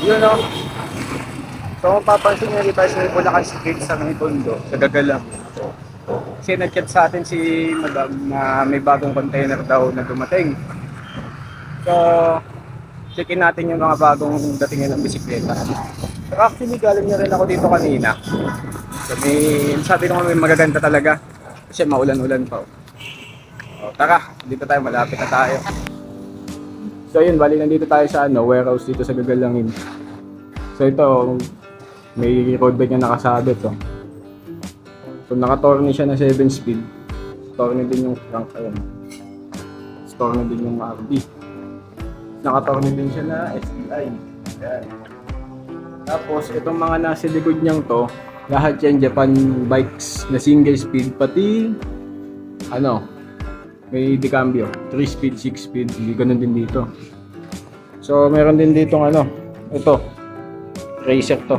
Yun o. So kung papansin nyo dito sa Bulacan Street sa may Tondo, sa Gagalang. Kasi nag-chat sa atin si Madam na may bagong container daw na dumating. So, checkin natin yung mga bagong dating ng bisikleta. So actually galing na rin ako dito kanina. So, sabi ko may magaganda talaga. Kasi maulan-ulan pa. O, tara, dito tayo, malapit na tayo. So yun, bali nandito tayo sa warehouse dito sa Gagalangin. So ito, may road bike na nakasabit to. So naka-torny siya na 7 speed. Torny din yung crank, ayun. Torny din yung RD. Naka-torny din siya na STI. Ayan. Tapos itong mga nasa likod niyang to, lahat yan Japan bikes na single speed, pati may decambio, 3 speed, 6 speed, hindi ganun din dito. So meron din dito ito, racer to.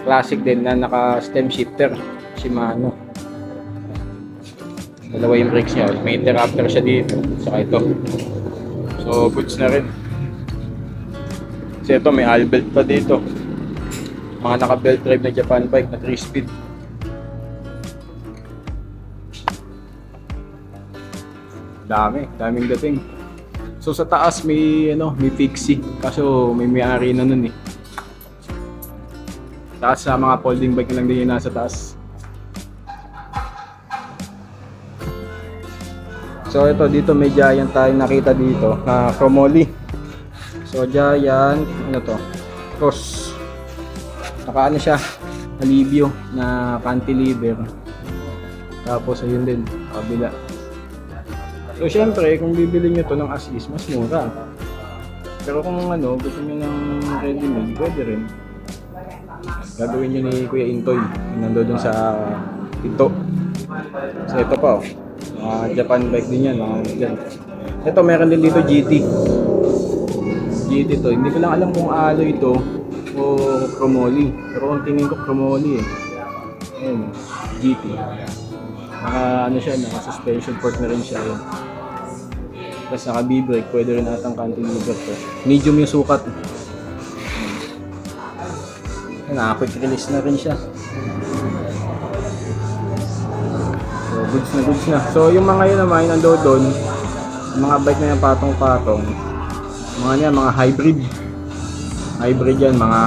Classic din na naka stem shifter, Shimano. Dalawa yung brakes niya, may interrupter siya dito, saka ito. So goods na rin. Kasi ito may all belt pa dito. Mga naka belt drive na Japan bike na 3 speed. Daming dating. So sa taas may may Pixie, kaso may-ari na nun eh. Taas sa mga folding bike na lang din yung nasa taas. So ito dito may Giant tayong nakita dito na chromoly. So Giant, cross. Naka siya, alivio na cantilever. Tapos ayun din, kabila. So syempre, kung bibili nyo to ng as is, mas mura. Pero kung gusto nyo ng ready-made, pwede rin. Gagawin nyo ni Kuya Intoy, nando dun sa ito. So ito pa Japan bike din yan, dyan. Ito meron din dito GT. GT to, hindi ko lang alam kung alloy ito o chromoly. Pero kung tingin ko chromoly Ayan, GT. Naka suspension port na rin siya. Tapos naka B-brake, pwede rin atang cantilever to. Medium yung sukat. Naka-quick release na rin siya. So goods na. So yung mga yun naman, yung nando doon, mga bike na yung patong-patong, mga hybrid. Hybrid yan, mga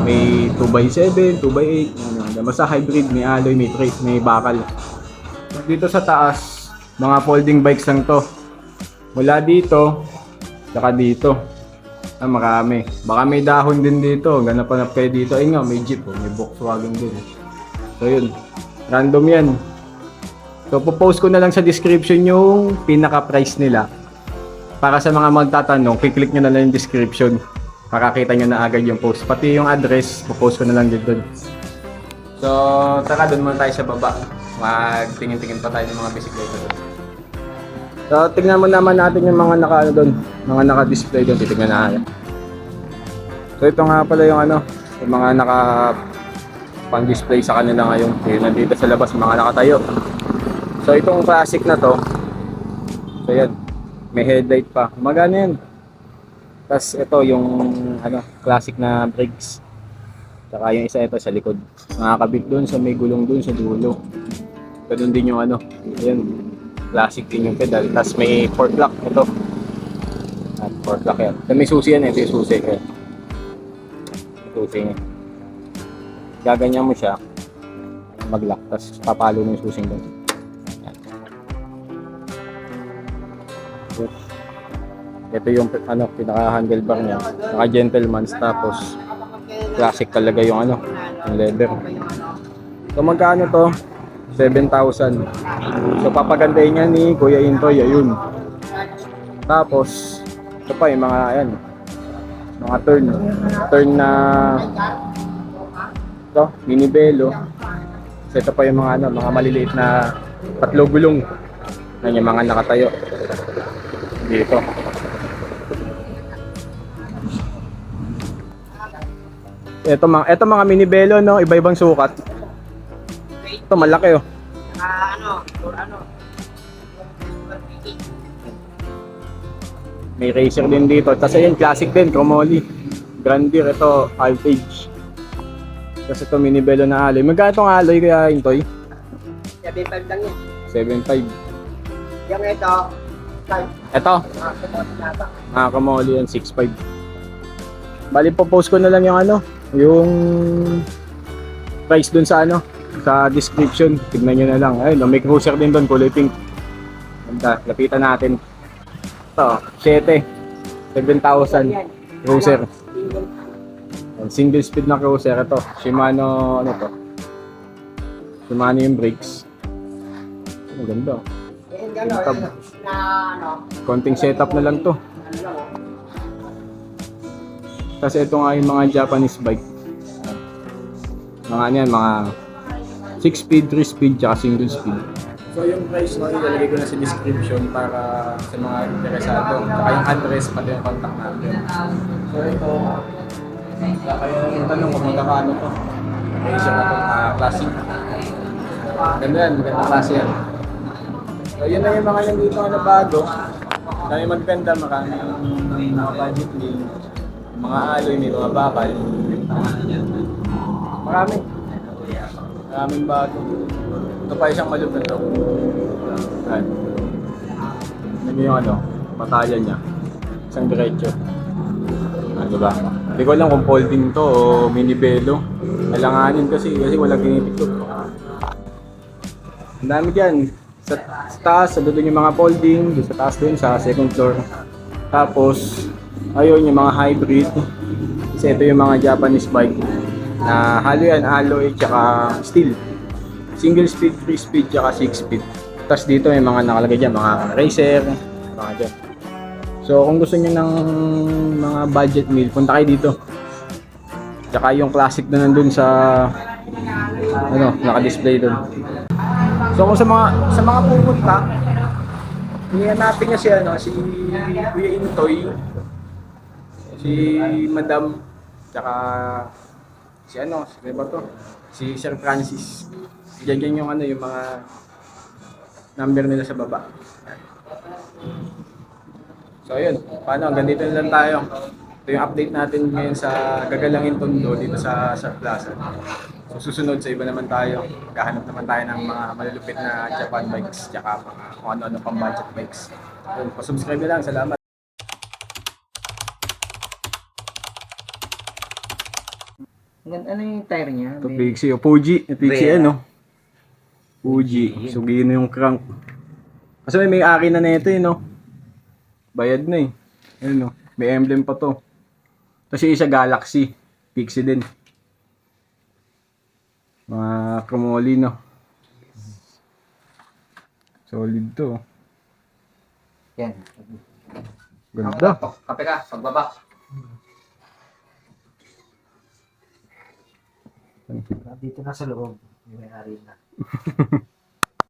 may 2x7, 2x8, basta hybrid, may alloy, may trace, may bakal. Dito sa taas, mga folding bikes lang to. Mula dito, saka dito. Marami. Baka may dahon din dito. Ganap-ganap kayo dito. Ay nga, may Jeep. May Volkswagen din. So yun. Random yan. So popost ko na lang sa description yung pinaka-price nila. Para sa mga magtatanong, click nyo na lang yung description. Makakita nyo na agad yung post. Pati yung address, popost ko na lang din doon. So tara, doon muna tayo sa baba. Magtingin-tingin pa tayo ng mga bisikleta doon. So tingnan mo naman natin yung mga mga naka-display doon, titingnan na natin. So ito nga pala yung yung mga pang-display sa kanila ngayon. Yung nandito sa labas, mga nakatayo. So itong classic na to, so yan, may headlight pa. Magana yan. Tapos ito yung classic na brakes. Saka yung isa ito sa likod. Nakakabit doon sa may gulong doon sa dulo. Ganun din yung ayan. Classic din yung pedal. Tapos may fork lock ito. At fork lock yan. So, may susi yan. Ito yung susi. May susi niya. Gaganyan mo siya. Mag-lock. Tapos papalo mo yung susing doon. Ito yung pinaka-handlebar niya. Naka-gentleman's. Tapos classic talaga yung yung leather. So magkano to? 7,000. So papagandahin niya ni Kuya Intoy, ayun. Tapos ito pa yung mga mga turn na mini belo. So ito pa yung mga mga maliliit na tatlo gulong. Yan yung mga nakatayo dito. Ito mga mini belo iba-ibang sukat. Ito malaki May racer din dito. Tapos ayun, classic din, chromoly. Grandier, ito, 5 age. Tapos ito, mini belo na alloy. Magkano itong alloy kaya, Intoy? 7.5 lang yan. 7.5. Yung ito, 5. Ito, mga chromoly yan, 6.5. Bali, post ko na lang yung ano, yung price dun sa ano, sa description. Tignan nyo na lang. Ayun, may cruiser din dun, kulay pink. Ganda, lapitan natin. Ito, 7. 7,000 cruiser. Single speed na cruiser. Ito, Shimano, ano to? Shimano yung brakes. Ang ganda. Tab. Konting setup na lang to. Kasi ito nga yung mga Japanese bike. Mga ano yan, mga 6 speed, 3 speed, tsaka single speed. So yung price no, ilalagay ko na sa description para sa mga interesado. Tsaka yung address, pati yung contact natin. So ito, wala kayong tanong kung magkakano to. Racer na to, classic. Ganda yan, magandang klase yan. So yun na yung mga yung dito na bago. Dami maganda, maraming mga budget link, mga alloy, may mga bakal. Maraming bago. Ito pa isang malupit to. Ayan. Ano yung ano, batalya niya. Isang diretso. Diba? Hindi ko alam kung folding to o mini belo. Alanganin kasi walang tinitiktok. Ang dami dyan. Sa taas, sa doon yung mga folding. Doon sa taas doon, sa second floor. Tapos, ayun yung mga hybrid. Kasi ito yung mga Japanese bike. Na halo yan, alloy, tsaka steel. Single speed, 3 speed, tsaka 6 speed. Tapos dito may mga nakalagay dyan, mga racer, mga dyan. So kung gusto niyo ng mga budget meal, punta kayo dito. Tsaka yung classic na nandun sa ano, naka-display doon. So kung sa mga pupunta, hanapin niya si ano, si Kuya Intoy, si Madam, tsaka si ano, si ba to? Si Sir Francis. Diyan yung ano, yung mga number nila sa baba. So ayun, paano, hanggang dito na lang tayo. Ito yung update natin ngayon sa Gagalangin Tondo dito sa Plaza. So susunod sa iba naman tayo. Maghahanap naman tayo ng mga malulupit na Japan bikes tsaka mga kung ano-ano pang budget bikes. Yun, pa-subscribe na lang. Salamat. Ano yung tire niya? Ito Pixie, o Fuji. Pixie ano? Fuji. Sugin yung crank. Kasi may ari na nito eh, no? Bayad na eh. Ayun no. May emblem pa to. Kasi isa Galaxy. Pixie din. Mga chromoly, no? Solid to. Yan. Ganda. Kape ka, pagbaba. Dito na sa loob. May ari na.